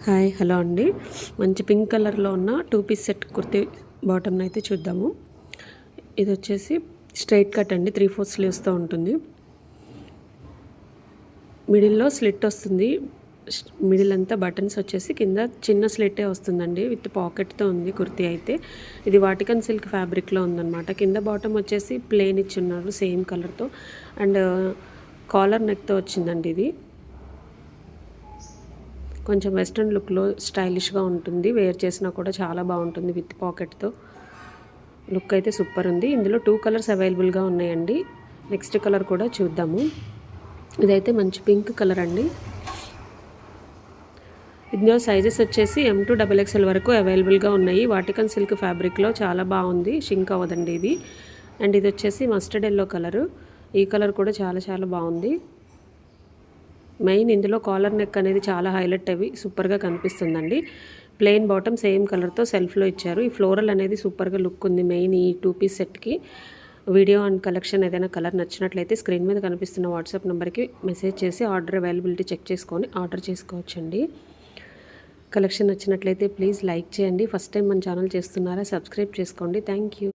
Hi hello అండి. మంచి pink కలర్లో ఉన్న 2 పీస్ సెట్ కుర్తీ బాటమ్ని అయితే చూద్దాము. ఇది వచ్చేసి స్ట్రైట్ కట్ అండి, 3/4 స్లీవ్స్తో ఉంటుంది. మిడిల్లో స్లిట్ వస్తుంది. మిడిల్ అంతా బటన్స్ వచ్చేసి కింద చిన్న స్లిట్టే వస్తుందండి, విత్ పాకెట్తో ఉంది కుర్తీ అయితే. ఇది వాటికన్ సిల్క్ ఫ్యాబ్రిక్లో ఉందన్నమాట. కింద బాటమ్ వచ్చేసి ప్లెయిన్ ఇచ్చున్నారు సేమ్ కలర్తో, అండ్ కాలర్ నెక్తో వచ్చిందండి. ఇది కొంచెం వెస్ట్రన్ లుక్లో స్టైలిష్గా ఉంటుంది, వేర్ చేసినా కూడా చాలా బాగుంటుంది. విత్ పాకెట్తో లుక్ అయితే సూపర్ ఉంది. ఇందులో 2 కలర్స్ అవైలబుల్గా ఉన్నాయండి. నెక్స్ట్ కలర్ కూడా చూద్దాము. ఇదైతే మంచి పింక్ కలర్ అండి. ఇందులో సైజెస్ వచ్చేసి M to XXL వరకు అవైలబుల్గా ఉన్నాయి. వాటికన్ సిల్క్ ఫ్యాబ్రిక్లో చాలా బాగుంది, షింక్ అవ్వదండి ఇది. అండ్ ఇది వచ్చేసి మస్టర్డ్ ఎల్లో కలరు. ఈ కలర్ కూడా చాలా చాలా బాగుంది. మెయిన్ ఇందులో కాలర్ నెక్ అనేది చాలా హైలైట్ అవి సూపర్గా కనిపిస్తుందండి. ప్లెయిన్ బాటమ్ సేమ్ కలర్తో సెల్ఫ్లో ఇచ్చారు. ఈ ఫ్లోరల్ అనేది సూపర్గా లుక్ ఉంది మెయిన్ ఈ 2 పీస్ సెట్కి. వీడియో అండ్ కలెక్షన్ ఏదైనా కలర్ నచ్చినట్లయితే స్క్రీన్ మీద కనిపిస్తున్న వాట్సాప్ నెంబర్కి మెసేజ్ చేసి ఆర్డర్ అవైలబిలిటీ చెక్ చేసుకొని ఆర్డర్ చేసుకోవచ్చండి. కలెక్షన్ నచ్చినట్లయితే ప్లీజ్ లైక్ చేయండి. ఫస్ట్ టైం మన ఛానల్ చేస్తున్నారా, సబ్స్క్రైబ్ చేసుకోండి. Thank you.